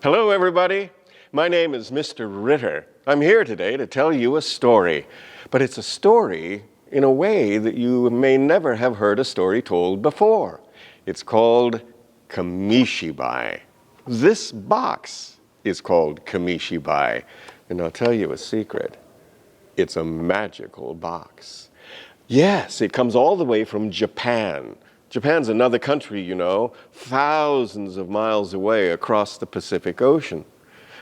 Hello, everybody. My name is Mr. Ritter. I'm here today to tell you a story, but it's a story in a way that you may never have heard a story told before. It's called Kamishibai. This box is called Kamishibai, and I'll tell you a secret. It's a magical box. Yes, it comes all the way from Japan. Japan's another country, you know, thousands of miles away across the Pacific Ocean.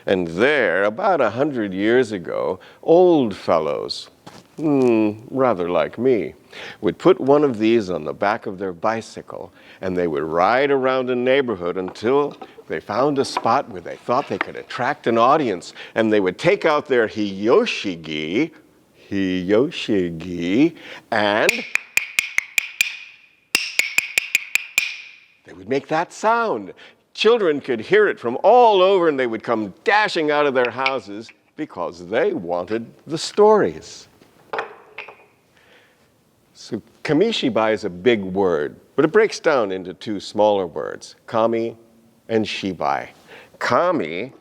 And there, about 100 years ago, old fellows, rather like me, would put one of these on the back of their bicycle, and they would ride around a neighborhood until they found a spot where they thought they could attract an audience, and they would take out their hiyoshigi, and they would make that sound. Children could hear it from all over, and they would come dashing out of their houses because they wanted the stories. So Kamishibai is a big word, but it breaks down into two smaller words, kami and shibai. Kami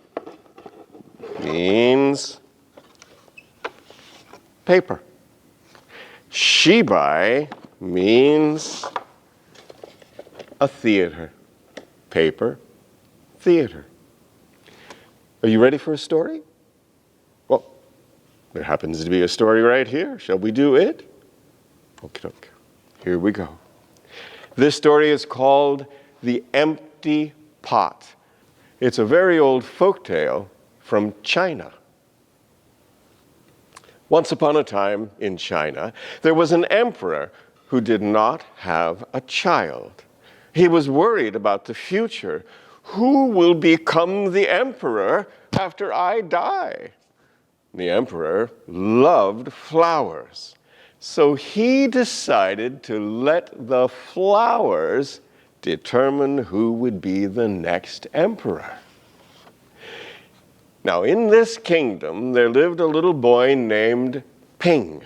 means paper. Shibai means a theater. Paper, theater. Are you ready for a story? Well, there happens to be a story right here. Shall we do it? Okay, here we go. This story is called The Empty Pot. It's a very old folk tale from China. Once upon a time in China, there was an emperor who did not have a child. He was worried about the future. Who will become the emperor after I die? The emperor loved flowers, so he decided to let the flowers determine who would be the next emperor. Now, in this kingdom, there lived a little boy named Ping,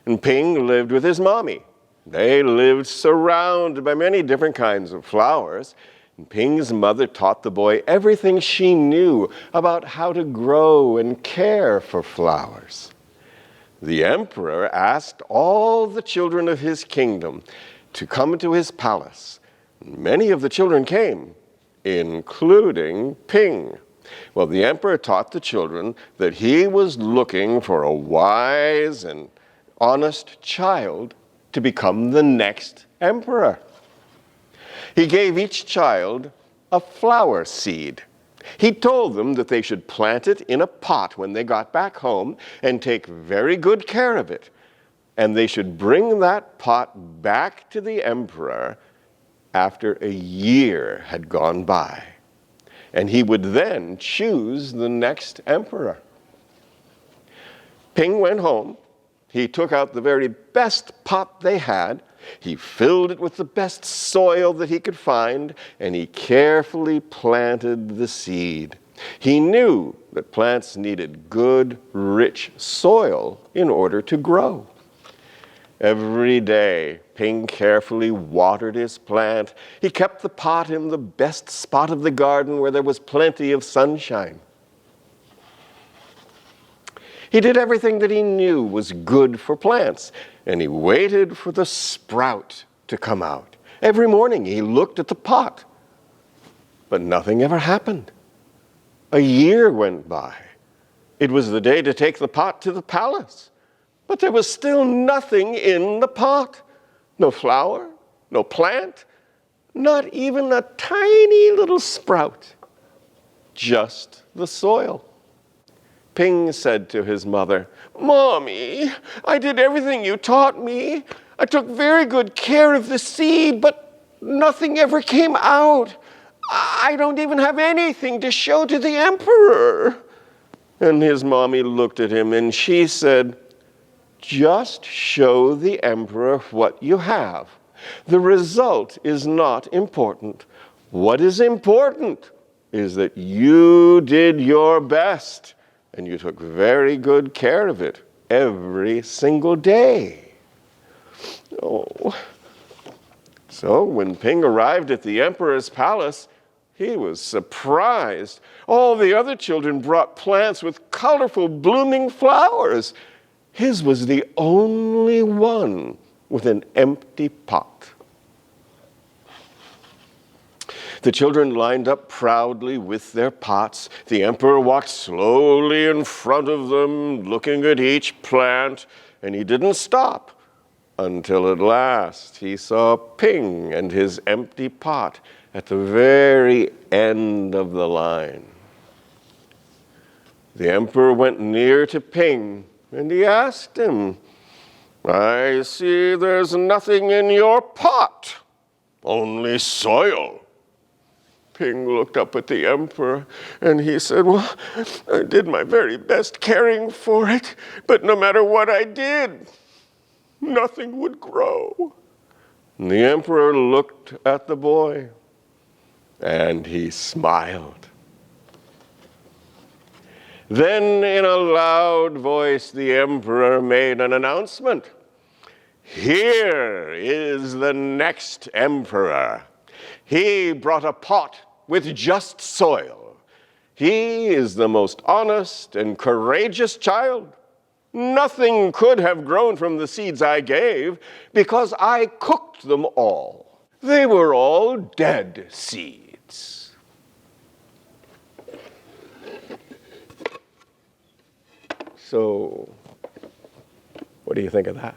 and Ping lived with his mommy. They lived surrounded by many different kinds of flowers. And Ping's mother taught the boy everything she knew about how to grow and care for flowers. The emperor asked all the children of his kingdom to come to his palace. Many of the children came, including Ping. Well, the emperor taught the children that he was looking for a wise and honest child to become the next emperor. He gave each child a flower seed. He told them that they should plant it in a pot when they got back home and take very good care of it. And they should bring that pot back to the emperor after a year had gone by. And he would then choose the next emperor. Ping went home. He took out the very best pot they had, he filled it with the best soil that he could find, and he carefully planted the seed. He knew that plants needed good, rich soil in order to grow. Every day, Ping carefully watered his plant. He kept the pot in the best spot of the garden where there was plenty of sunshine. He did everything that he knew was good for plants, and he waited for the sprout to come out. Every morning he looked at the pot, but nothing ever happened. A year went by. It was the day to take the pot to the palace, but there was still nothing in the pot. No flower, no plant, not even a tiny little sprout, just the soil. Ping said to his mother, "Mommy, I did everything you taught me. I took very good care of the seed, but nothing ever came out. I don't even have anything to show to the emperor." And his mommy looked at him and she said, "Just show the emperor what you have. The result is not important. What is important is that you did your best. And you took very good care of it every single day." Oh. So when Ping arrived at the emperor's palace, He was surprised. All the other children brought plants with colorful blooming flowers. His was the only one with an empty pot. The children lined up proudly with their pots. The emperor walked slowly in front of them, looking at each plant, and he didn't stop until at last he saw Ping and his empty pot at the very end of the line. The emperor went near to Ping and he asked him, "I see there's nothing in your pot, only soil." Ping looked up at the emperor and he said, "Well, I did my very best caring for it, but no matter what I did, nothing would grow." And the emperor looked at the boy and he smiled. Then in a loud voice, the emperor made an announcement. "Here is the next emperor. He brought a pot with just soil. He is the most honest and courageous child. Nothing could have grown from the seeds I gave because I cooked them all. They were all dead seeds." So, what do you think of that?